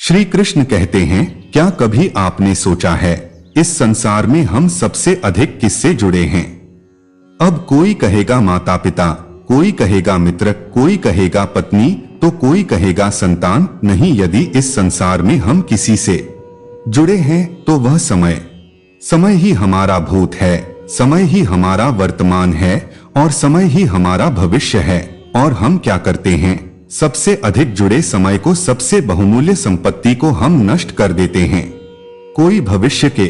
श्री कृष्ण कहते हैं, क्या कभी आपने सोचा है इस संसार में हम सबसे अधिक किससे जुड़े हैं? अब कोई कहेगा माता पिता, कोई कहेगा मित्र, कोई कहेगा पत्नी, तो कोई कहेगा संतान। नहीं, यदि इस संसार में हम किसी से जुड़े हैं तो वह समय। समय ही हमारा भूत है, समय ही हमारा वर्तमान है और समय ही हमारा भविष्य है। और हम क्या करते हैं? सबसे अधिक जुड़े समय को, सबसे बहुमूल्य संपत्ति को हम नष्ट कर देते हैं। कोई भविष्य के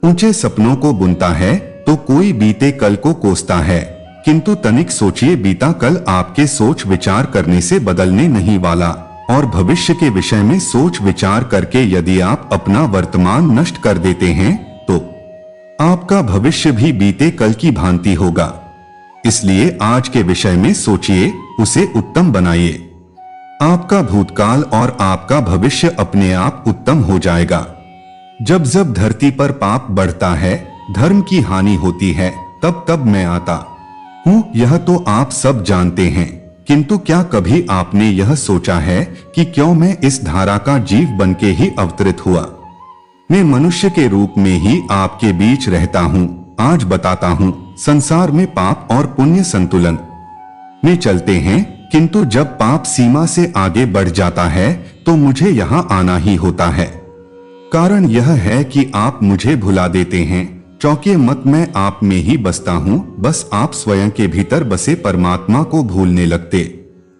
ऊंचे सपनों को बुनता है तो कोई बीते कल को कोसता है, किंतु तनिक सोचिए, बीता कल आपके सोच विचार करने से बदलने नहीं वाला। और भविष्य के विषय में सोच विचार करके यदि आप अपना वर्तमान नष्ट कर देते हैं तो आपका भविष्य भी बीते कल की भांति होगा। इसलिए आज के विषय में सोचिए, उसे उत्तम बनाइए। आपका भूतकाल और आपका भविष्य अपने आप उत्तम हो जाएगा। जब जब धरती पर पाप बढ़ता है, धर्म की हानि होती है, तब तब मैं आता हूँ, यह तो आप सब जानते हैं। किंतु क्या कभी आपने यह सोचा है कि क्यों मैं इस धारा का जीव बनके ही अवतरित हुआ? मैं मनुष्य के रूप में ही आपके बीच रहता हूँ। आज बताता हूँ, संसार में पाप और पुण्य संतुलन में चलते हैं, किंतु जब पाप सीमा से आगे बढ़ जाता है तो मुझे यहाँ आना ही होता है। कारण यह है कि आप मुझे भुला देते हैं। चौंकिए मत, मैं आप में ही बसता हूँ, बस आप स्वयं के भीतर बसे परमात्मा को भूलने लगते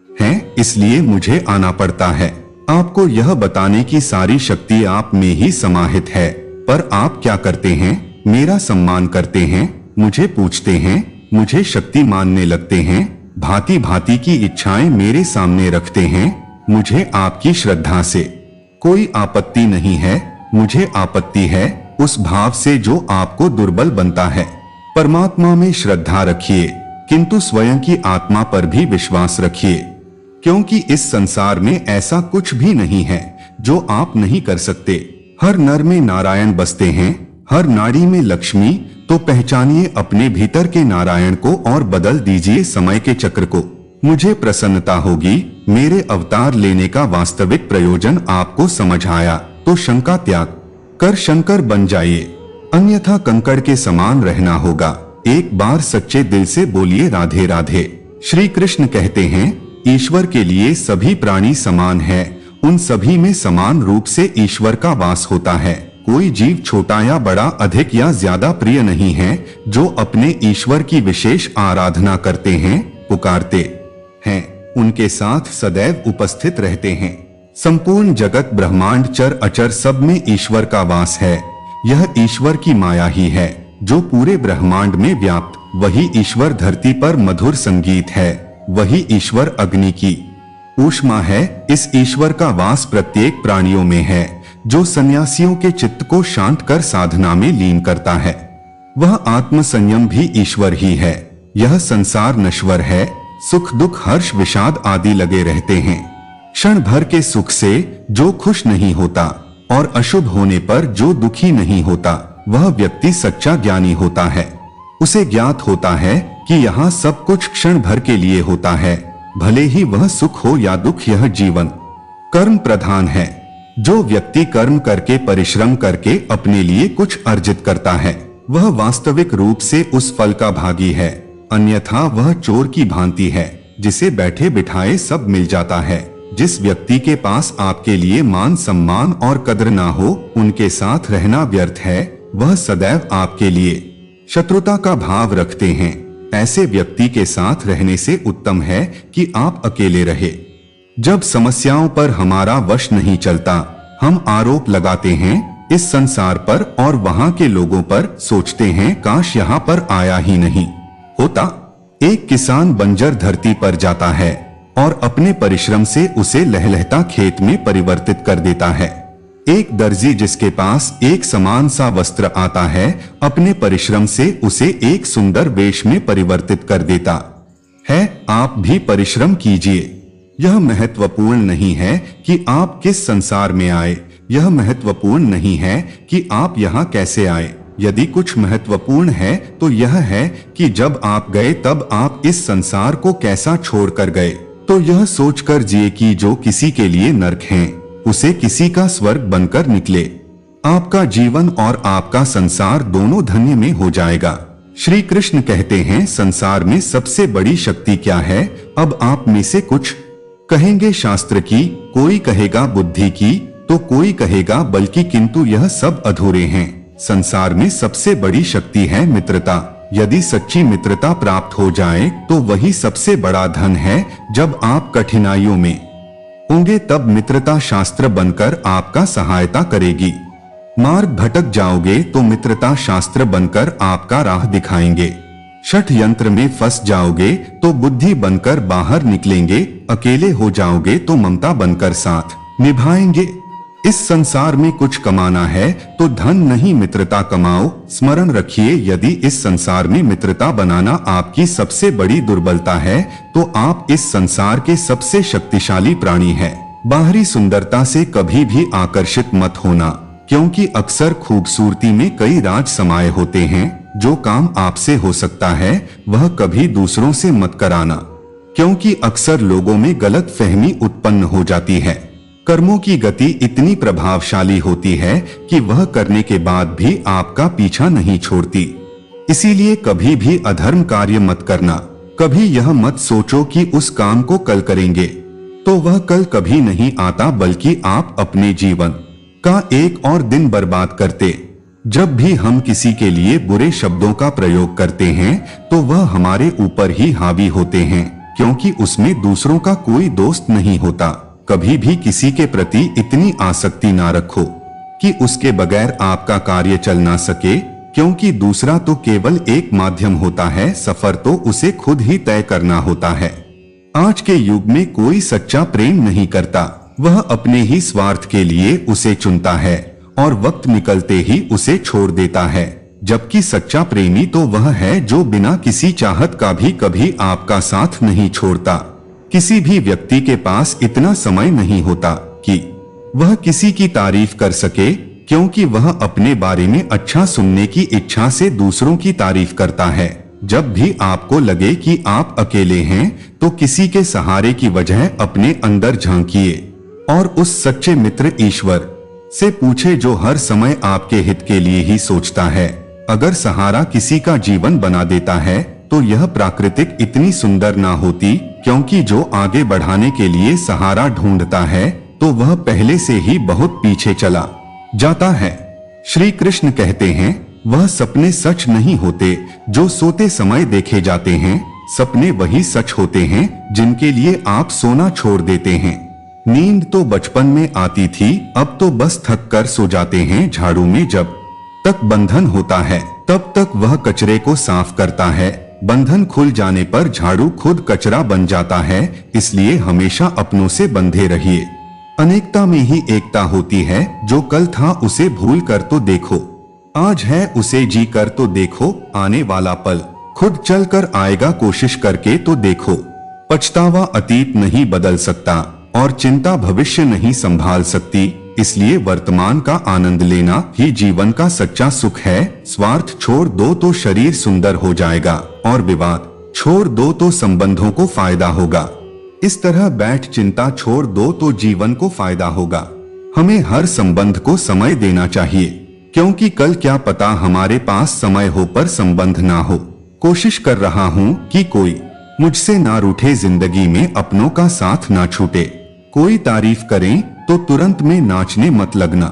हैं, इसलिए मुझे आना पड़ता है। आपको यह बताने की सारी शक्ति आप में ही समाहित है, पर आप क्या करते हैं? मेरा सम्मान करते हैं, मुझे पूछते हैं, मुझे शक्ति मानने लगते हैं, भांति भांति की इच्छाएं मेरे सामने रखते हैं। मुझे आपकी श्रद्धा से कोई आपत्ति नहीं है, मुझे आपत्ति है उस भाव से जो आपको दुर्बल बनता है। परमात्मा में श्रद्धा रखिए, किंतु स्वयं की आत्मा पर भी विश्वास रखिए, क्योंकि इस संसार में ऐसा कुछ भी नहीं है जो आप नहीं कर सकते। हर नर में नारायण बसते हैं, हर नारी में लक्ष्मी। तो पहचानिए अपने भीतर के नारायण को और बदल दीजिए समय के चक्र को। मुझे प्रसन्नता होगी, मेरे अवतार लेने का वास्तविक प्रयोजन आपको समझ आया तो शंका त्याग कर शंकर बन जाइए, अन्यथा कंकड़ के समान रहना होगा। एक बार सच्चे दिल से बोलिए राधे राधे। श्री कृष्ण कहते हैं, ईश्वर के लिए सभी प्राणी समान है, उन सभी में समान रूप से ईश्वर का वास होता है। कोई जीव छोटा या बड़ा, अधिक या ज्यादा प्रिय नहीं है। जो अपने ईश्वर की विशेष आराधना करते हैं, पुकारते हैं, उनके साथ सदैव उपस्थित रहते हैं। संपूर्ण जगत, ब्रह्मांड, चर अचर सब में ईश्वर का वास है। यह ईश्वर की माया ही है जो पूरे ब्रह्मांड में व्याप्त। वही ईश्वर धरती पर मधुर संगीत है, वही ईश्वर अग्नि की ऊष्मा है। इस ईश्वर का वास प्रत्येक प्राणियों में है, जो सन्यासियों के चित्त को शांत कर साधना में लीन करता है। वह आत्म संयम भी ईश्वर ही है। यह संसार नश्वर है, सुख दुख हर्ष विषाद आदि लगे रहते हैं। क्षण भर के सुख से जो खुश नहीं होता और अशुभ होने पर जो दुखी नहीं होता, वह व्यक्ति सच्चा ज्ञानी होता है। उसे ज्ञात होता है कि यहाँ सब कुछ क्षण भर के लिए होता है, भले ही वह सुख हो या दुख। यह जीवन कर्म प्रधान है। जो व्यक्ति कर्म करके, परिश्रम करके अपने लिए कुछ अर्जित करता है, वह वास्तविक रूप से उस फल का भागी है। अन्यथा वह चोर की भांति है, जिसे बैठे बिठाए सब मिल जाता है। जिस व्यक्ति के पास आपके लिए मान सम्मान और कद्र ना हो, उनके साथ रहना व्यर्थ है। वह सदैव आपके लिए शत्रुता का भाव रखते हैं। ऐसे व्यक्ति के साथ रहने से उत्तम है कि आप अकेले रहे। जब समस्याओं पर हमारा वश नहीं चलता, हम आरोप लगाते हैं इस संसार पर और वहां के लोगों पर। सोचते हैं काश यहाँ पर आया ही नहीं होता। एक किसान बंजर धरती पर जाता है और अपने परिश्रम से उसे लहलहता खेत में परिवर्तित कर देता है। एक दर्जी जिसके पास एक समान सा वस्त्र आता है, अपने परिश्रम से उसे एक सुंदर वेश में परिवर्तित कर देता है। आप भी परिश्रम कीजिए। यह महत्वपूर्ण नहीं है कि आप किस संसार में आए, यह महत्वपूर्ण नहीं है कि आप यहाँ कैसे आए। यदि कुछ महत्वपूर्ण है तो यह है कि जब आप गए तब आप इस संसार को कैसा छोड़कर गए। तो यह सोचकर जिए कि जो किसी के लिए नरक हैं, उसे किसी का स्वर्ग बनकर निकले। आपका जीवन और आपका संसार दोनों धन्य में हो जाएगा। श्री कृष्ण कहते हैं, संसार में सबसे बड़ी शक्ति क्या है? अब आप में से कुछ कहेंगे शास्त्र की, कोई कहेगा बुद्धि की, तो कोई कहेगा बल्कि, किंतु यह सब अधूरे हैं। संसार में सबसे बड़ी शक्ति है मित्रता। यदि सच्ची मित्रता प्राप्त हो जाए तो वही सबसे बड़ा धन है। जब आप कठिनाइयों में होंगे तब मित्रता शास्त्र बनकर आपका सहायता करेगी। मार्ग भटक जाओगे तो मित्रता शास्त्र बनकर आपका राह दिखाएंगे। षड्यंत्र में फंस जाओगे तो बुद्धि बनकर बाहर निकलेंगे। अकेले हो जाओगे तो ममता बनकर साथ निभाएंगे। इस संसार में कुछ कमाना है तो धन नहीं, मित्रता कमाओ। स्मरण रखिए, यदि इस संसार में मित्रता बनाना आपकी सबसे बड़ी दुर्बलता है तो आप इस संसार के सबसे शक्तिशाली प्राणी हैं। बाहरी सुंदरता से कभी भी आकर्षित मत होना, क्योंकि अक्सर खूबसूरती में कई राज समाये होते हैं। जो काम आपसे हो सकता है वह कभी दूसरों से मत कराना, क्योंकि अक्सर लोगों में गलत फहमी उत्पन्न हो जाती है। कर्मों की गति इतनी प्रभावशाली होती है कि वह करने के बाद भी आपका पीछा नहीं छोड़ती। इसीलिए कभी भी अधर्म कार्य मत करना। कभी यह मत सोचो कि उस काम को कल करेंगे, तो वह कल कभी नहीं आता, बल्कि आप अपने जीवन का एक और दिन बर्बाद करते। जब भी हम किसी के लिए बुरे शब्दों का प्रयोग करते हैं तो वह हमारे ऊपर ही हावी होते हैं, क्योंकि उसमें दूसरों का कोई दोस्त नहीं होता। कभी भी किसी के प्रति इतनी आसक्ति ना रखो कि उसके बगैर आपका कार्य चल ना सके, क्योंकि दूसरा तो केवल एक माध्यम होता है, सफर तो उसे खुद ही तय करना होता है। आज के युग में कोई सच्चा प्रेम नहीं करता, वह अपने ही स्वार्थ के लिए उसे चुनता है और वक्त निकलते ही उसे छोड़ देता है। जबकि सच्चा प्रेमी तो वह है जो बिना किसी चाहत का भी कभी आपका साथ नहीं छोड़ता। किसी भी व्यक्ति के पास इतना समय नहीं होता कि वह किसी की तारीफ कर सके, क्योंकि वह अपने बारे में अच्छा सुनने की इच्छा से दूसरों की तारीफ करता है। जब भी आपको लगे कि आप अकेले हैं तो किसी के सहारे की वजह अपने अंदर झांकिए और उस सच्चे मित्र ईश्वर से पूछे जो हर समय आपके हित के लिए ही सोचता है। अगर सहारा किसी का जीवन बना देता है तो यह प्राकृतिक इतनी सुंदर ना होती, क्योंकि जो आगे बढ़ाने के लिए सहारा ढूंढता है तो वह पहले से ही बहुत पीछे चला जाता है। श्री कृष्ण कहते हैं, वह सपने सच नहीं होते जो सोते समय देखे जाते हैं। सपने वही सच होते हैं जिनके लिए आप सोना छोड़ देते हैं। नींद तो बचपन में आती थी, अब तो बस थक कर सो जाते हैं। झाड़ू में जब तक बंधन होता है तब तक वह कचरे को साफ करता है। बंधन खुल जाने पर झाड़ू खुद कचरा बन जाता है। इसलिए हमेशा अपनों से बंधे रहिए। अनेकता में ही एकता होती है। जो कल था उसे भूल कर तो देखो, आज है उसे जी कर तो देखो। आने वाला पल खुद चल कर आएगा, कोशिश करके तो देखो। पछतावा अतीत नहीं बदल सकता और चिंता भविष्य नहीं संभाल सकती। इसलिए वर्तमान का आनंद लेना ही जीवन का सच्चा सुख है। स्वार्थ छोड़ दो तो शरीर सुंदर हो जाएगा और विवाद छोड़ दो तो संबंधों को फायदा होगा। इस तरह बैठ चिंता छोड़ दो तो जीवन को फायदा होगा। हमें हर संबंध को समय देना चाहिए, क्योंकि कल क्या पता हमारे पास समय हो पर संबंध ना हो। कोशिश कर रहा हूँ कि कोई मुझसे ना रूठे, जिंदगी में अपनों का साथ ना छूटे। कोई तारीफ करें तो तुरंत में नाचने मत लगना।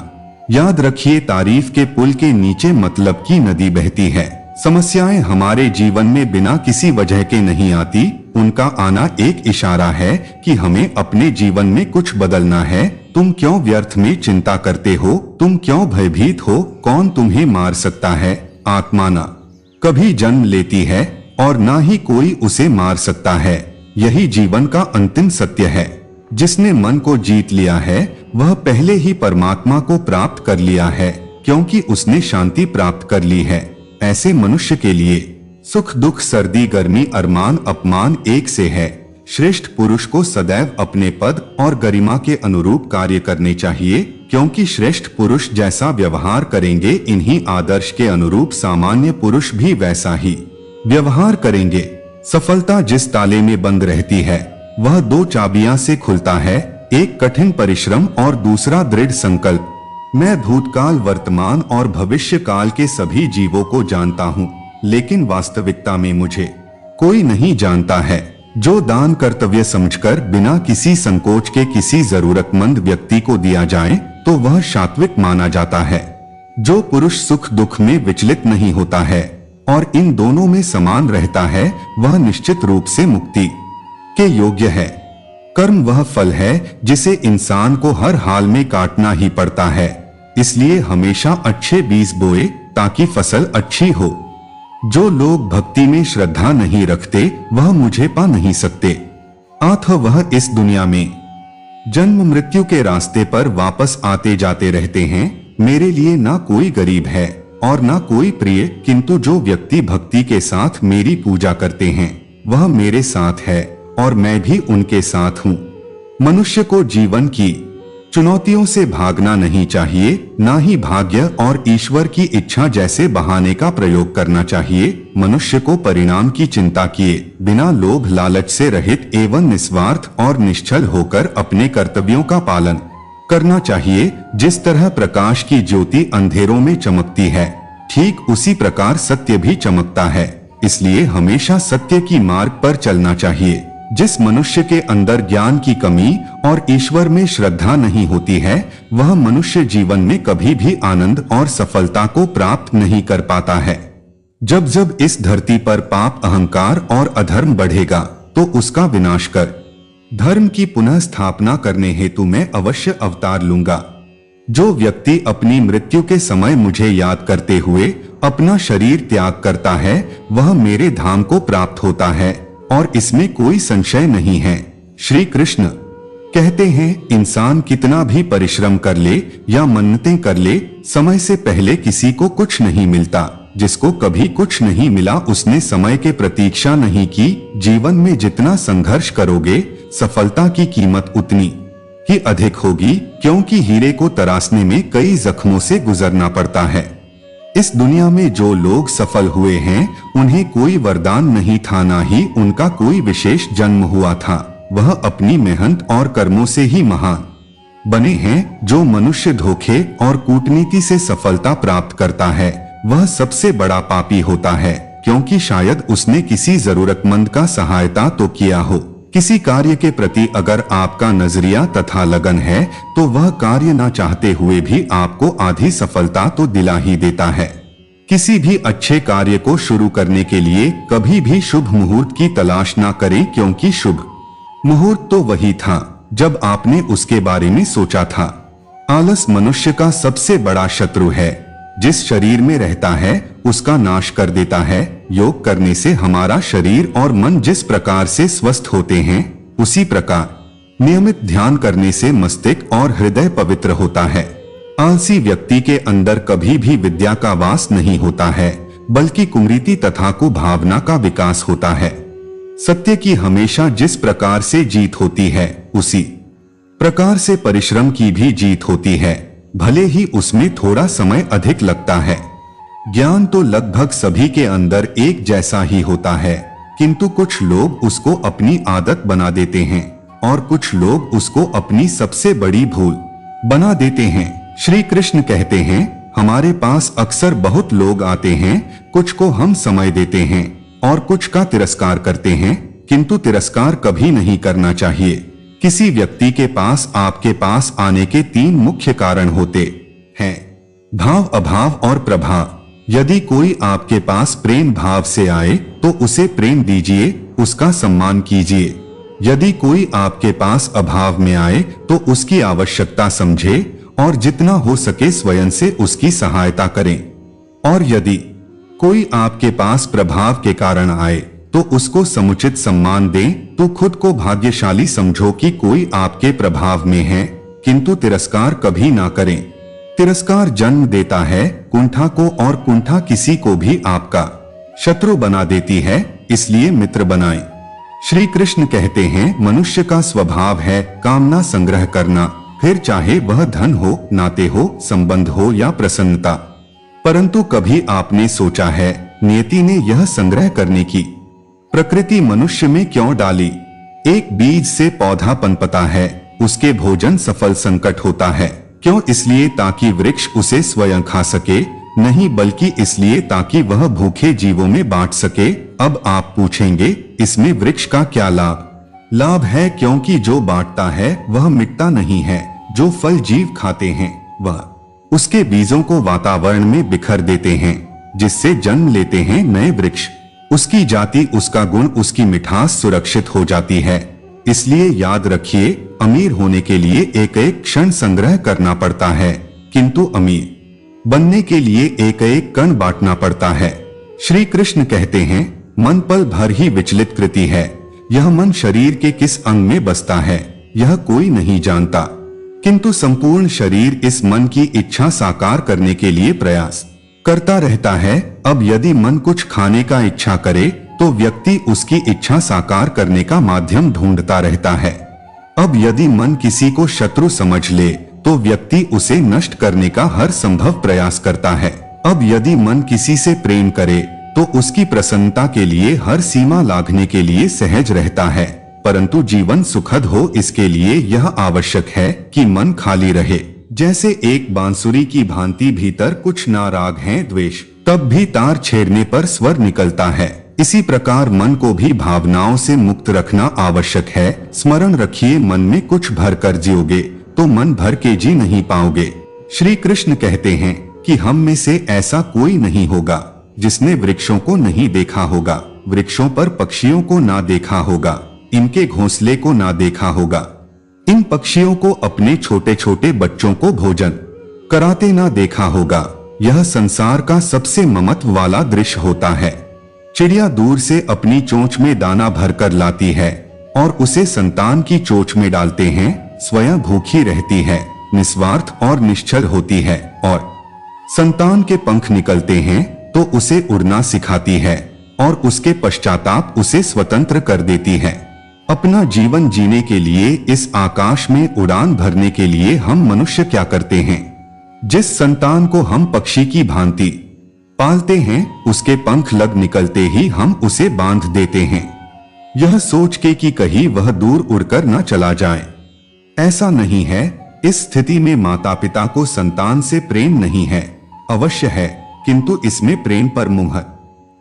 याद रखिए, तारीफ के पुल के नीचे मतलब की नदी बहती है। समस्याएं हमारे जीवन में बिना किसी वजह के नहीं आती, उनका आना एक इशारा है कि हमें अपने जीवन में कुछ बदलना है। तुम क्यों व्यर्थ में चिंता करते हो? तुम क्यों भयभीत हो? कौन तुम्हें मार सकता है? आत्मा ना कभी जन्म लेती है और ना ही कोई उसे मार सकता है। यही जीवन का अंतिम सत्य है। जिसने मन को जीत लिया है वह पहले ही परमात्मा को प्राप्त कर लिया है, क्योंकि उसने शांति प्राप्त कर ली है। ऐसे मनुष्य के लिए सुख दुख, सर्दी गर्मी, अरमान अपमान एक से है। श्रेष्ठ पुरुष को सदैव अपने पद और गरिमा के अनुरूप कार्य करने चाहिए, क्योंकि श्रेष्ठ पुरुष जैसा व्यवहार करेंगे, इन्हीं आदर्श के अनुरूप सामान्य पुरुष भी वैसा ही व्यवहार करेंगे। सफलता जिस ताले में बंद रहती है वह 2 चाबियां से खुलता है। एक कठिन परिश्रम और दूसरा दृढ़ संकल्प। मैं भूतकाल, वर्तमान और भविष्य काल के सभी जीवों को जानता हूँ, लेकिन वास्तविकता में मुझे कोई नहीं जानता है। जो दान कर्तव्य समझकर बिना किसी संकोच के किसी जरूरतमंद व्यक्ति को दिया जाए तो वह सात्विक माना जाता है। जो पुरुष सुख दुख में विचलित नहीं होता है और इन दोनों में समान रहता है, वह निश्चित रूप से मुक्ति के योग्य है। कर्म वह फल है जिसे इंसान को हर हाल में काटना ही पड़ता है, इसलिए हमेशा अच्छे बीज बोए ताकि फसल अच्छी हो। जो लोग भक्ति में श्रद्धा नहीं रखते वह मुझे पा नहीं सकते, अतः वह इस दुनिया में जन्म मृत्यु के रास्ते पर वापस आते जाते रहते हैं। मेरे लिए ना कोई गरीब है और ना कोई प्रिय, किंतु जो व्यक्ति भक्ति के साथ मेरी पूजा करते हैं वह मेरे साथ है और मैं भी उनके साथ हूँ। मनुष्य को जीवन की चुनौतियों से भागना नहीं चाहिए, ना ही भाग्य और ईश्वर की इच्छा जैसे बहाने का प्रयोग करना चाहिए। मनुष्य को परिणाम की चिंता किए बिना लोभ लालच से रहित एवं निस्वार्थ और निश्चल होकर अपने कर्तव्यों का पालन करना चाहिए। जिस तरह प्रकाश की ज्योति अंधेरों में चमकती है, ठीक उसी प्रकार सत्य भी चमकता है, इसलिए हमेशा सत्य की मार्ग पर चलना चाहिए। जिस मनुष्य के अंदर ज्ञान की कमी और ईश्वर में श्रद्धा नहीं होती है, वह मनुष्य जीवन में कभी भी आनंद और सफलता को प्राप्त नहीं कर पाता है। जब जब इस धरती पर पाप, अहंकार और अधर्म बढ़ेगा तो उसका विनाश कर धर्म की पुनः स्थापना करने हेतु मैं अवश्य अवतार लूंगा। जो व्यक्ति अपनी मृत्यु के समय मुझे याद करते हुए अपना शरीर त्याग करता है, वह मेरे धाम को प्राप्त होता है और इसमें कोई संशय नहीं है। श्री कृष्ण कहते हैं, इंसान कितना भी परिश्रम कर ले या मन्नतें कर ले, समय से पहले किसी को कुछ नहीं मिलता। जिसको कभी कुछ नहीं मिला उसने समय के प्रतीक्षा नहीं की। जीवन में जितना संघर्ष करोगे, सफलता की कीमत उतनी ही अधिक होगी, क्योंकि हीरे को तराशने में कई जख्मों से गुजरना पड़ता है। इस दुनिया में जो लोग सफल हुए हैं, उन्हें कोई वरदान नहीं था, ना ही उनका कोई विशेष जन्म हुआ था। वह अपनी मेहनत और कर्मों से ही महान बने हैं। जो मनुष्य धोखे और कूटनीति से सफलता प्राप्त करता है, वह सबसे बड़ा पापी होता है, क्योंकि शायद उसने किसी जरूरतमंद का सहायता तो किया हो। किसी कार्य के प्रति अगर आपका नजरिया तथा लगन है तो वह कार्य ना चाहते हुए भी आपको आधी सफलता तो दिला ही देता है। किसी भी अच्छे कार्य को शुरू करने के लिए कभी भी शुभ मुहूर्त की तलाश ना करें, क्योंकि शुभ मुहूर्त तो वही था जब आपने उसके बारे में सोचा था। आलस मनुष्य का सबसे बड़ा शत्रु है। जिस शरीर में रहता है उसका नाश कर देता है। योग करने से हमारा शरीर और मन जिस प्रकार से स्वस्थ होते हैं, उसी प्रकार नियमित ध्यान करने से मस्तिष्क और हृदय पवित्र होता है। आलसी व्यक्ति के अंदर कभी भी विद्या का वास नहीं होता है, बल्कि कुरीति तथा कुभावना का विकास होता है। सत्य की हमेशा जिस प्रकार से जीत होती है, उसी प्रकार से परिश्रम की भी जीत होती है, भले ही उसमें थोड़ा समय अधिक लगता है। ज्ञान तो लगभग सभी के अंदर एक जैसा ही होता है, किंतु कुछ लोग उसको अपनी आदत बना देते हैं और कुछ लोग उसको अपनी सबसे बड़ी भूल बना देते हैं। श्री कृष्ण कहते हैं, हमारे पास अक्सर बहुत लोग आते हैं, कुछ को हम समय देते हैं और कुछ का तिरस्कार करते हैं, किंतु तिरस्कार कभी नहीं करना चाहिए। किसी व्यक्ति के पास आपके पास आने के 3 मुख्य कारण होते हैं, भाव, अभाव और प्रभाव। यदि कोई आपके पास प्रेम भाव से आए तो उसे प्रेम दीजिए, उसका सम्मान कीजिए। यदि कोई आपके पास अभाव में आए तो उसकी आवश्यकता समझे और जितना हो सके स्वयं से उसकी सहायता करें। और यदि कोई आपके पास प्रभाव के कारण आए तो उसको समुचित सम्मान दें। तो खुद को भाग्यशाली समझो कि कोई आपके प्रभाव में है, किंतु तिरस्कार कभी ना करें। तिरस्कार जन्म देता है कुंठा को, और कुंठा किसी को भी आपका शत्रु बना देती है, इसलिए मित्र बनाएं। श्री कृष्ण कहते हैं, मनुष्य का स्वभाव है कामना संग्रह करना, फिर चाहे वह धन हो, नाते हो, संबंध हो या प्रसन्नता। परंतु कभी आपने सोचा है, नियति ने यह संग्रह करने की प्रकृति मनुष्य में क्यों डाली? एक बीज से पौधा पनपता है, उसके भोजन सफल संकट होता है। क्यों? इसलिए ताकि वृक्ष उसे स्वयं खा सके, नहीं बल्कि इसलिए ताकि वह भूखे जीवों में बांट सके। अब आप पूछेंगे, इसमें वृक्ष का क्या लाभ? लाभ है क्योंकि जो बांटता है वह मिटता नहीं है। जो फल जीव खाते हैं वह उसके बीजों को वातावरण में बिखर देते हैं, जिससे जन्म लेते हैं नए वृक्ष। उसकी जाति, उसका गुण, उसकी मिठास सुरक्षित हो जाती है। इसलिए याद रखिए, अमीर होने के लिए एक एक क्षण संग्रह करना पड़ता है, किंतु अमीर बनने के लिए एक एक कण बांटना पड़ता है। श्री कृष्ण कहते हैं, मन पल भर ही विचलित कृति है। यह मन शरीर के किस अंग में बसता है यह कोई नहीं जानता, किंतु संपूर्ण शरीर इस मन की इच्छा साकार करने के लिए प्रयास करता रहता है। अब यदि मन कुछ खाने का इच्छा करे तो व्यक्ति उसकी इच्छा साकार करने का माध्यम ढूंढता रहता है। अब यदि मन किसी को शत्रु समझ ले तो व्यक्ति उसे नष्ट करने का हर संभव प्रयास करता है। अब यदि मन किसी से प्रेम करे तो उसकी प्रसन्नता के लिए हर सीमा लांघने के लिए सहज रहता है। परंतु जीवन सुखद हो इसके लिए यह आवश्यक है कि मन खाली रहे। जैसे एक बांसुरी की भांति भीतर कुछ ना राग है द्वेष, तब भी तार छेड़ने पर स्वर निकलता है। इसी प्रकार मन को भी भावनाओं से मुक्त रखना आवश्यक है। स्मरण रखिए, मन में कुछ भर कर जियोगे तो मन भर के जी नहीं पाओगे। श्री कृष्ण कहते हैं कि हम में से ऐसा कोई नहीं होगा जिसने वृक्षों को नहीं देखा होगा, वृक्षों पर पक्षियों को ना देखा होगा, इनके घोंसले को ना देखा होगा, इन पक्षियों को अपने छोटे छोटे बच्चों को भोजन कराते ना देखा होगा। यह संसार का सबसे महत्व वाला दृश्य होता है। चिड़िया दूर से अपनी चोंच में दाना भरकर लाती है और उसे संतान की चोंच में डालते हैं। स्वयं भूखी रहती है, निस्वार्थ और निश्चल होती है, और संतान के पंख निकलते हैं तो उसे उड़ना सिखाती है और उसके पश्चाताप उसे स्वतंत्र कर देती है। अपना जीवन जीने के लिए इस आकाश में उड़ान भरने के लिए हम मनुष्य क्या करते हैं? जिस संतान को हम पक्षी की भांति पालते हैं उसके पंख लग निकलते ही हम उसे बांध देते हैं, यह सोच के कि कहीं वह दूर उड़कर न चला जाए। ऐसा नहीं है। इस स्थिति में माता पिता को संतान से प्रेम नहीं है, अवश्य है, किंतु इसमें प्रेम पर मुहर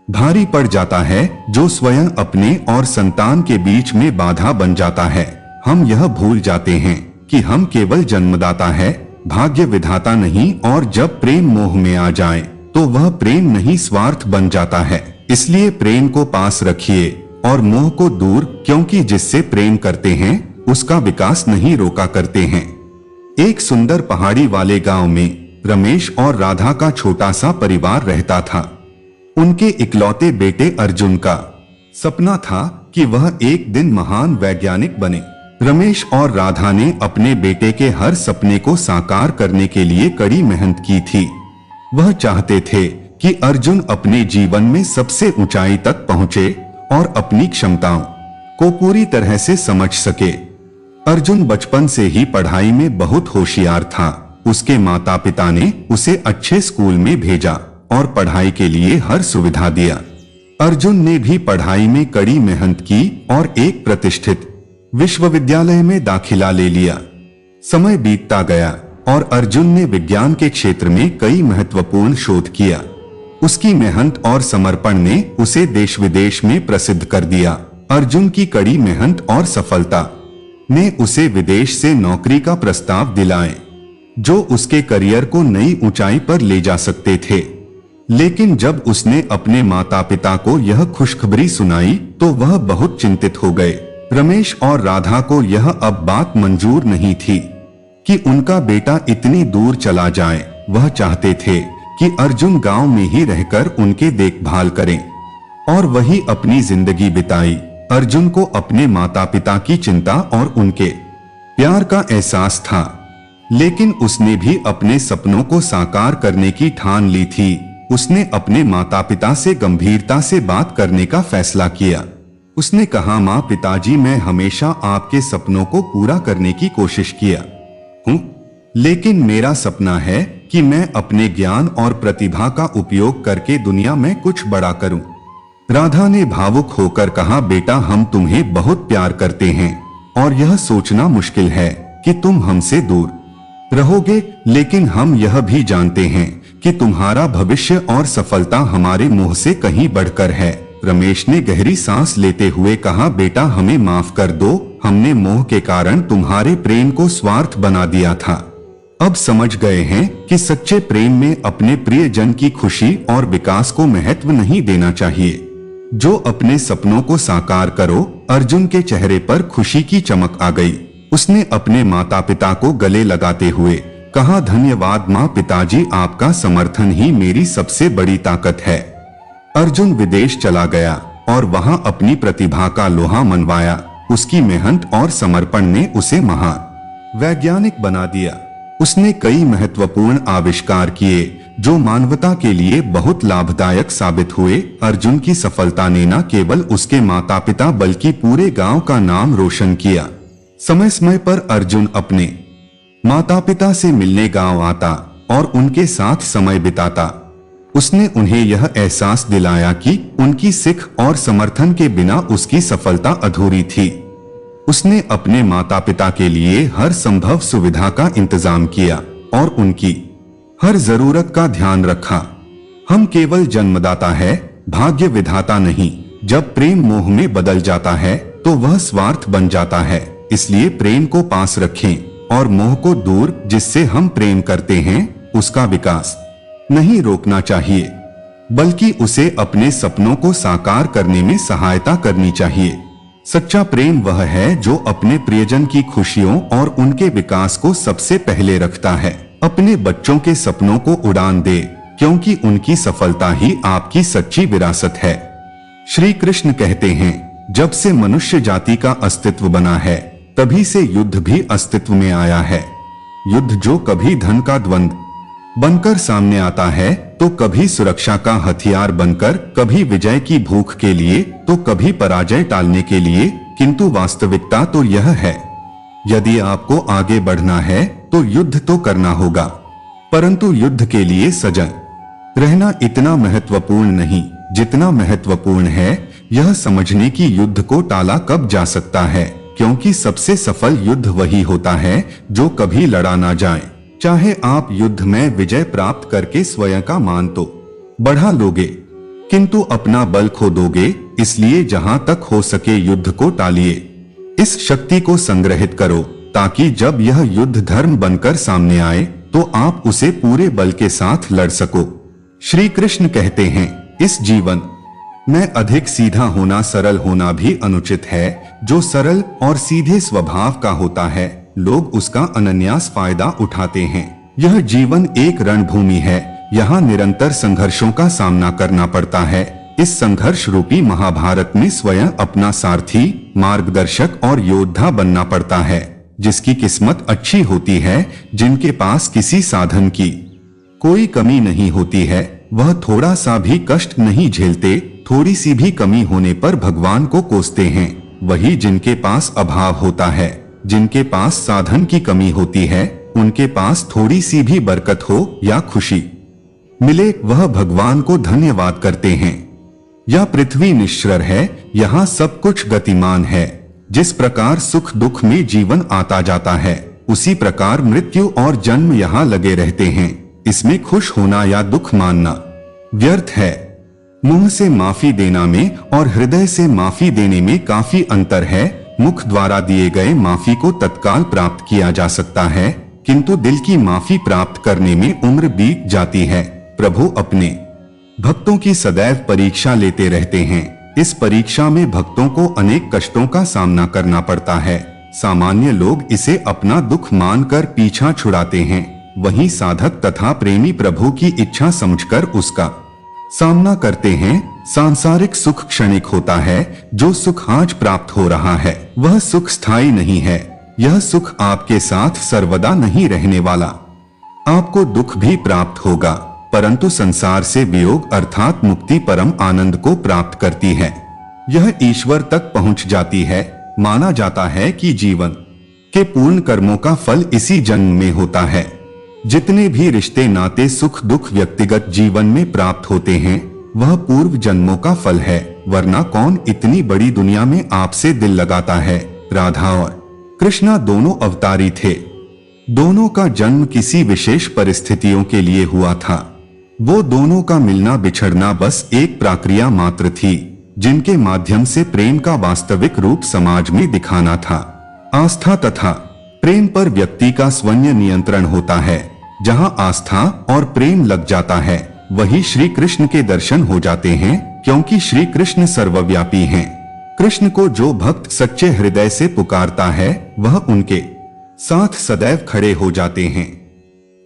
भारी पड़ जाता है जो स्वयं अपने और संतान के बीच में बाधा बन जाता है। हम यह भूल जाते हैं कि हम केवल जन्मदाता है, भाग्य विधाता नहीं, और जब प्रेम मोह में आ जाए तो वह प्रेम नहीं स्वार्थ बन जाता है। इसलिए प्रेम को पास रखिए और मोह को दूर, क्योंकि जिससे प्रेम करते हैं उसका विकास नहीं रोका करते हैं। एक सुंदर पहाड़ी वाले गांव में रमेश और राधा का छोटा सा परिवार रहता था। उनके इकलौते बेटे अर्जुन का सपना था कि वह एक दिन महान वैज्ञानिक बने। रमेश और राधा ने अपने बेटे के हर सपने को साकार करने के लिए कड़ी मेहनत की थी। वह चाहते थे कि अर्जुन अपने जीवन में सबसे ऊंचाई तक पहुंचे और अपनी क्षमताओं को पूरी तरह से समझ सके। अर्जुन बचपन से ही पढ़ाई में बहुत होशियार था। उसके माता पिता ने उसे अच्छे स्कूल में भेजा और पढ़ाई के लिए हर सुविधा दिया। अर्जुन ने भी पढ़ाई में कड़ी मेहनत की और एक प्रतिष्ठित विश्वविद्यालय में दाखिला ले लिया। समय बीतता गया और अर्जुन ने विज्ञान के क्षेत्र में कई महत्वपूर्ण शोध किया। उसकी मेहनत और समर्पण ने उसे देश विदेश में प्रसिद्ध कर दिया। अर्जुन की कड़ी मेहनत और सफलता ने उसे विदेश से नौकरी का प्रस्ताव दिलाए, जो उसके करियर को नई ऊंचाई पर ले जा सकते थे। लेकिन जब उसने अपने माता पिता को यह खुशखबरी सुनाई तो वह बहुत चिंतित हो गए। रमेश और राधा को यह अब बात मंजूर नहीं थी कि उनका बेटा इतनी दूर चला जाए। वह चाहते थे कि अर्जुन गांव में ही रहकर उनके देखभाल करें और वही अपनी जिंदगी बिताई। अर्जुन को अपने माता पिता की चिंता और उनके प्यार का एहसास था, लेकिन उसने भी अपने सपनों को साकार करने की ठान ली थी। उसने अपने माता पिता से गंभीरता से बात करने का फैसला किया। उसने कहा, माँ पिताजी, मैं हमेशा आपके सपनों को पूरा करने की कोशिश किया हूँ, लेकिन मेरा सपना है कि मैं अपने ज्ञान और प्रतिभा का उपयोग करके दुनिया में कुछ बड़ा करूं। राधा ने भावुक होकर कहा, बेटा, हम तुम्हें बहुत प्यार करते हैं और यह सोचना मुश्किल है कि तुम हमसे दूर रहोगे, लेकिन हम यह भी जानते हैं कि तुम्हारा भविष्य और सफलता हमारे मोह से कहीं बढ़कर है। रमेश ने गहरी सांस लेते हुए कहा, बेटा हमें माफ कर दो, हमने मोह के कारण तुम्हारे प्रेम को स्वार्थ बना दिया था। अब समझ गए हैं कि सच्चे प्रेम में अपने प्रियजन की खुशी और विकास को महत्व नहीं देना चाहिए। जो अपने सपनों को साकार करो। अर्जुन के चेहरे पर खुशी की चमक आ गई। उसने अपने माता पिता को गले लगाते हुए कहा, धन्यवाद माँ पिताजी, आपका समर्थन ही मेरी सबसे बड़ी ताकत है। अर्जुन विदेश चला गया और वहां अपनी प्रतिभा का लोहा मनवाया। उसकी मेहनत और समर्पण ने उसे महान वैज्ञानिक बना दिया। उसने कई महत्वपूर्ण आविष्कार किए जो मानवता के लिए बहुत लाभदायक साबित हुए। अर्जुन की सफलता ने न केवल उसके माता पिता बल्कि पूरे गांव का नाम रोशन किया। समय समय पर अर्जुन अपने माता पिता से मिलने गांव आता और उनके साथ समय बिताता। उसने उन्हें यह एहसास दिलाया कि उनकी सिख और समर्थन के बिना उसकी सफलता अधूरी थी। उसने अपने माता पिता के लिए हर संभव सुविधा का इंतजाम किया और उनकी हर जरूरत का ध्यान रखा। हम केवल जन्मदाता है, भाग्य विधाता नहीं। जब प्रेम मोह में बदल जाता है तो वह स्वार्थ बन जाता है। इसलिए प्रेम को पास रखें और मोह को दूर। जिससे हम प्रेम करते हैं उसका विकास नहीं रोकना चाहिए, बल्कि उसे अपने सपनों को साकार करने में सहायता करनी चाहिए। सच्चा प्रेम वह है जो अपने प्रियजन की खुशियों और उनके विकास को सबसे पहले रखता है। अपने बच्चों के सपनों को उड़ान दे, क्योंकि उनकी सफलता ही आपकी सच्ची विरासत है। श्री कृष्ण कहते हैं, जब से मनुष्य जाति का अस्तित्व बना है तभी से युद्ध भी अस्तित्व में आया है। युद्ध जो कभी धन का द्वंद्व बनकर सामने आता है तो कभी सुरक्षा का हथियार बनकर, कभी विजय की भूख के लिए तो कभी पराजय टालने के लिए। किंतु वास्तविकता तो यह है, यदि आपको आगे बढ़ना है तो युद्ध तो करना होगा, परंतु युद्ध के लिए सजग रहना इतना महत्वपूर्ण नहीं जितना महत्वपूर्ण है यह समझने की युद्ध को टाला कब जा सकता है। क्योंकि सबसे सफल युद्ध वही होता है जो कभी लड़ा ना जाए। चाहे आप युद्ध में विजय प्राप्त करके स्वयं का मान तो बढ़ा लोगे, किंतु अपना बल खो दोगे। इसलिए जहां तक हो सके युद्ध को टालिए। इस शक्ति को संग्रहित करो ताकि जब यह युद्ध धर्म बनकर सामने आए तो आप उसे पूरे बल के साथ लड़ सको। श्री कृष्ण कहते हैं, इस जीवन में अधिक सीधा होना, सरल होना भी अनुचित है। जो सरल और सीधे स्वभाव का होता है लोग उसका अनन्यास फायदा उठाते हैं। यह जीवन एक रणभूमि है, यहाँ निरंतर संघर्षों का सामना करना पड़ता है। इस संघर्ष रूपी महाभारत में स्वयं अपना सारथी, मार्गदर्शक और योद्धा बनना पड़ता है। जिसकी किस्मत अच्छी होती है, जिनके पास किसी साधन की कोई कमी नहीं होती है, वह थोड़ा सा भी कष्ट नहीं झेलते। थोड़ी सी भी कमी होने पर भगवान को कोसते हैं। वही जिनके पास अभाव होता है, जिनके पास साधन की कमी होती है, उनके पास थोड़ी सी भी बरकत हो या खुशी मिले वह भगवान को धन्यवाद करते हैं। यह पृथ्वी निश्चर है, यहाँ सब कुछ गतिमान है। जिस प्रकार सुख दुख में जीवन आता जाता है, उसी प्रकार मृत्यु और जन्म यहाँ लगे रहते हैं। इसमें खुश होना या दुख मानना व्यर्थ है। मुंह से माफी देना में और हृदय से माफी देने में काफी अंतर है। मुख द्वारा दिए गए माफी को तत्काल प्राप्त किया जा सकता है, किंतु दिल की माफी प्राप्त करने में उम्र बीत जाती है। प्रभु अपने भक्तों की सदैव परीक्षा लेते रहते हैं। इस परीक्षा में भक्तों को अनेक कष्टों का सामना करना पड़ता है। सामान्य लोग इसे अपना दुख मानकर पीछा छुड़ाते हैं, वहीं साधक तथा प्रेमी प्रभु की इच्छा समझकर उसका सामना करते हैं। सांसारिक सुख क्षणिक होता है, जो सुख आज प्राप्त हो रहा है वह सुख स्थायी नहीं है। यह सुख आपके साथ सर्वदा नहीं रहने वाला। आपको दुख भी प्राप्त होगा, परंतु संसार से वियोग अर्थात मुक्ति परम आनंद को प्राप्त करती है। यह ईश्वर तक पहुंच जाती है। माना जाता है कि जीवन के पूर्ण कर्मों का फल इसी जन्म में होता है। जितने भी रिश्ते नाते सुख दुख व्यक्तिगत जीवन में प्राप्त होते हैं वह पूर्व जन्मों का फल है। वरना कौन इतनी बड़ी दुनिया में आपसे दिल लगाता है। राधा और कृष्णा दोनों अवतारी थे। दोनों का जन्म किसी विशेष परिस्थितियों के लिए हुआ था। वो दोनों का मिलना बिछड़ना बस एक प्रक्रिया मात्र थी, जिनके माध्यम से प्रेम का वास्तविक रूप समाज में दिखाना था। आस्था तथा प्रेम पर व्यक्ति का स्वयं नियंत्रण होता है। जहां आस्था और प्रेम लग जाता है, वही श्री कृष्ण के दर्शन हो जाते हैं, क्योंकि श्री कृष्ण सर्वव्यापी हैं। कृष्ण को जो भक्त सच्चे हृदय से पुकारता है, वह उनके साथ सदैव खड़े हो जाते हैं।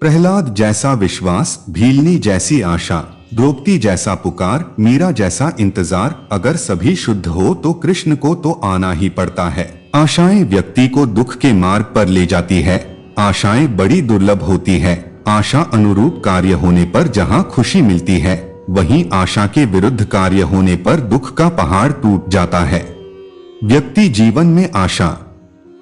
प्रहलाद जैसा विश्वास, भीलनी जैसी आशा, द्रौपदी जैसा पुकार, मीरा जैसा इंतजार, अगर सभी शुद्ध हो तो कृष्ण को तो आना ही पड़ता है। आशाएं व्यक्ति को दुख के मार्ग पर ले जाती है। आशाएं बड़ी दुर्लभ होती है। आशा अनुरूप कार्य होने पर जहां खुशी मिलती है, वहीं आशा के विरुद्ध कार्य होने पर दुख का पहाड़ टूट जाता है। व्यक्ति जीवन में आशा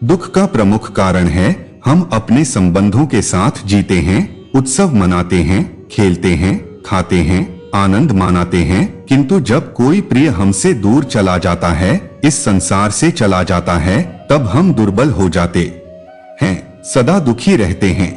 दुख का प्रमुख कारण है। हम अपने संबंधों के साथ जीते हैं, उत्सव मनाते हैं, खेलते हैं, खाते हैं, आनंद मनाते हैं, किंतु जब कोई प्रिय हमसे दूर चला जाता है, इस संसार से चला जाता है, तब हम दुर्बल हो जाते हैं, सदा दुखी रहते हैं।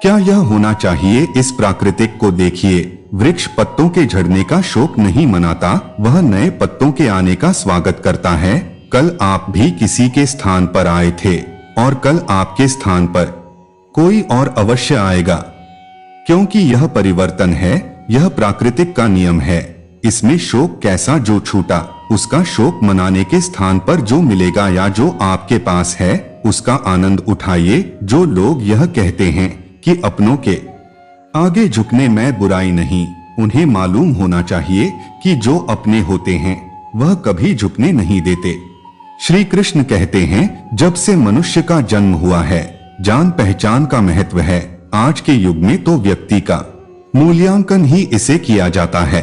क्या यह होना चाहिए? इस प्राकृतिक को देखिए। वृक्ष पत्तों के झड़ने का शोक नहीं मनाता, वह नए पत्तों के आने का स्वागत करता है। कल आप भी किसी के स्थान पर आए थे और कल आपके स्थान पर कोई और अवश्य आएगा, क्योंकि यह परिवर्तन है, यह प्राकृतिक का नियम है। इसमें शोक कैसा? जो छूटा उसका शोक मनाने के स्थान पर जो मिलेगा या जो आपके पास है, उसका आनंद उठाइए। जो लोग यह कहते हैं कि अपनों के आगे झुकने में बुराई नहीं, उन्हें मालूम होना चाहिए कि जो अपने होते हैं वह कभी झुकने नहीं देते। श्री कृष्ण कहते हैं, जब से मनुष्य का जन्म हुआ है, जान पहचान का महत्व है। आज के युग में तो व्यक्ति का मूल्यांकन ही इसे किया जाता है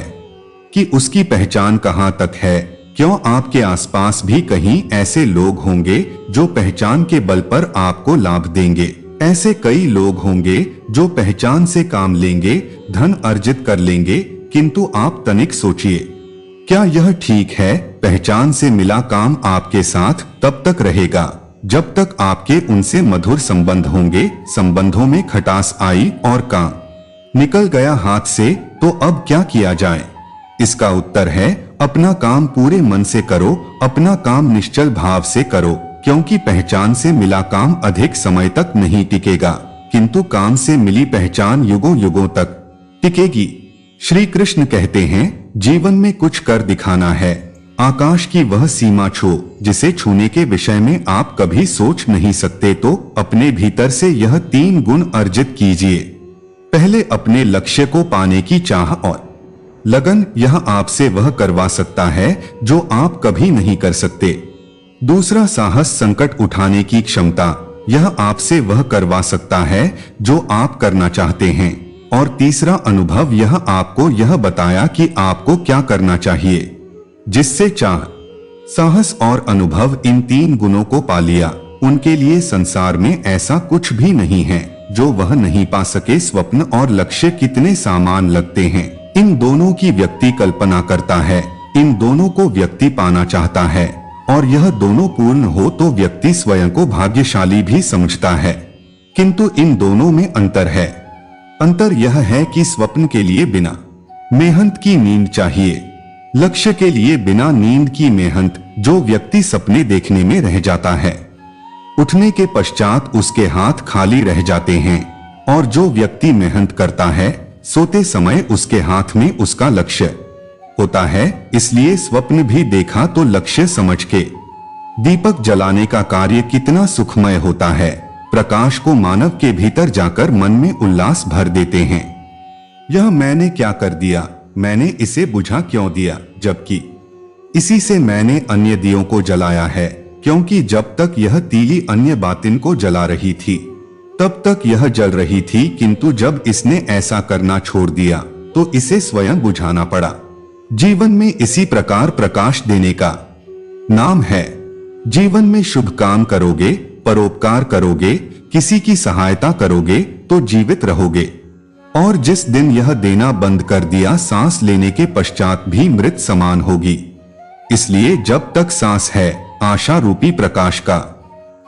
कि उसकी पहचान कहां तक है। क्यों आपके आसपास भी कहीं ऐसे लोग होंगे जो पहचान के बल पर आपको लाभ देंगे। ऐसे कई लोग होंगे जो पहचान से काम लेंगे, धन अर्जित कर लेंगे, किंतु आप तनिक सोचिए, क्या यह ठीक है? पहचान से मिला काम आपके साथ तब तक रहेगा जब तक आपके उनसे मधुर संबंध होंगे। संबंधों में खटास आई और काम निकल गया हाथ से, तो अब क्या किया जाए? इसका उत्तर है, अपना काम पूरे मन से करो, अपना काम निश्चल भाव से करो, क्योंकि पहचान से मिला काम अधिक समय तक नहीं टिकेगा, किंतु काम से मिली पहचान युगों युगों तक टिकेगी। श्री कृष्ण कहते हैं, जीवन में कुछ कर दिखाना है। आकाश की वह सीमा छू जिसे छूने के विषय में आप कभी सोच नहीं सकते, तो अपने भीतर से यह 3 गुण अर्जित कीजिए। पहले अपने लक्ष्य को पाने की चाह और लगन, यह आपसे वह करवा सकता है जो आप कभी नहीं कर सकते। दूसरा साहस, संकट उठाने की क्षमता, यह आपसे वह करवा सकता है जो आप करना चाहते हैं। और तीसरा अनुभव, यह आपको यह बताया कि आपको क्या करना चाहिए। जिससे चाह, साहस और अनुभव इन 3 गुणों को पा लिया, उनके लिए संसार में ऐसा कुछ भी नहीं है जो वह नहीं पा सके। स्वप्न और लक्ष्य कितने समान लगते हैं। इन दोनों की व्यक्ति कल्पना करता है, इन दोनों को व्यक्ति पाना चाहता है, और यह दोनों पूर्ण हो तो व्यक्ति स्वयं को भाग्यशाली भी समझता है। किंतु इन दोनों में अंतर है। अंतर यह है कि स्वप्न के लिए बिना मेहनत की नींद चाहिए, लक्ष्य के लिए बिना नींद की मेहनत, जो व्यक्ति सपने देखने में रह जाता है, उठने के पश्चात उसके हाथ खाली रह जाते हैं, और जो व्यक्ति मेहनत करता है, सोते समय उसके हाथ में उसका लक्ष्य होता है। इसलिए स्वप्न भी देखा तो लक्ष्य समझ के। दीपक जलाने का कार्य कितना सुखमय होता है। प्रकाश को मानव के भीतर जाकर मन में उल्लास भर देते हैं। यह मैंने क्या कर दिया, मैंने इसे बुझा क्यों दिया, जबकि इसी से मैंने अन्य दियों को जलाया है। क्योंकि जब तक यह तीली अन्य बातिन को जला रही थी, तब तक यह जल रही थी, किंतु जब इसने ऐसा करना छोड़ दिया तो इसे स्वयं बुझाना पड़ा। जीवन में इसी प्रकार प्रकाश देने का नाम है। जीवन में शुभ काम करोगे, परोपकार करोगे, किसी की सहायता करोगे तो जीवित रहोगे। और जिस दिन यह देना बंद कर दिया, सांस लेने के पश्चात भी मृत समान होगी। इसलिए जब तक सांस है, आशा रूपी प्रकाश का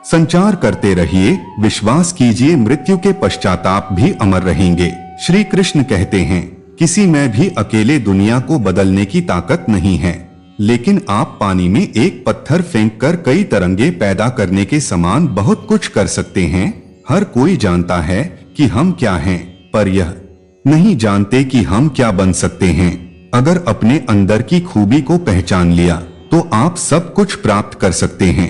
संचार करते रहिए, विश्वास कीजिए मृत्यु के पश्चात आप भी अमर रहेंगे। श्री कृष्ण कहते हैं, किसी में भी अकेले दुनिया को बदलने की ताकत नहीं है, लेकिन आप पानी में एक पत्थर फेंककर कई तरंगे पैदा करने के समान बहुत कुछ कर सकते हैं। हर कोई जानता है कि हम क्या हैं, पर यह नहीं जानते कि हम क्या बन सकते हैं। अगर अपने अंदर की खूबी को पहचान लिया तो आप सब कुछ प्राप्त कर सकते हैं।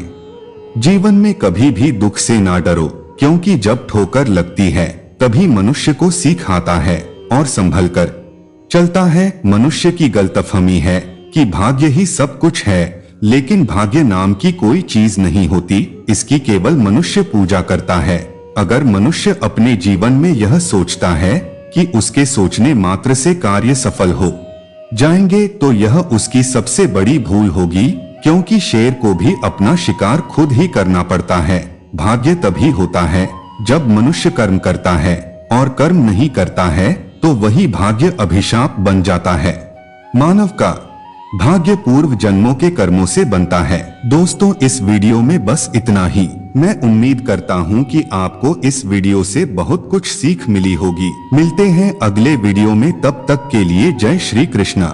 जीवन में कभी भी दुख से ना डरो, क्योंकि जब ठोकर लगती है तभी मनुष्य को सीख आता है और संभल कर चलता है। मनुष्य की गलतफहमी है कि भाग्य ही सब कुछ है, लेकिन भाग्य नाम की कोई चीज नहीं होती, इसकी केवल मनुष्य पूजा करता है। अगर मनुष्य अपने जीवन में यह सोचता है कि उसके सोचने मात्र से कार्य सफल हो जाएंगे, तो यह उसकी सबसे बड़ी भूल होगी, क्योंकि शेर को भी अपना शिकार खुद ही करना पड़ता है। भाग्य तभी होता है जब मनुष्य कर्म करता है, और कर्म नहीं करता है तो वही भाग्य अभिशाप बन जाता है। मानव का भाग्य पूर्व जन्मों के कर्मों से बनता है। दोस्तों, इस वीडियो में बस इतना ही। मैं उम्मीद करता हूँ कि आपको इस वीडियो से बहुत कुछ सीख मिली होगी। मिलते हैं अगले वीडियो में, तब तक के लिए जय श्री कृष्णा।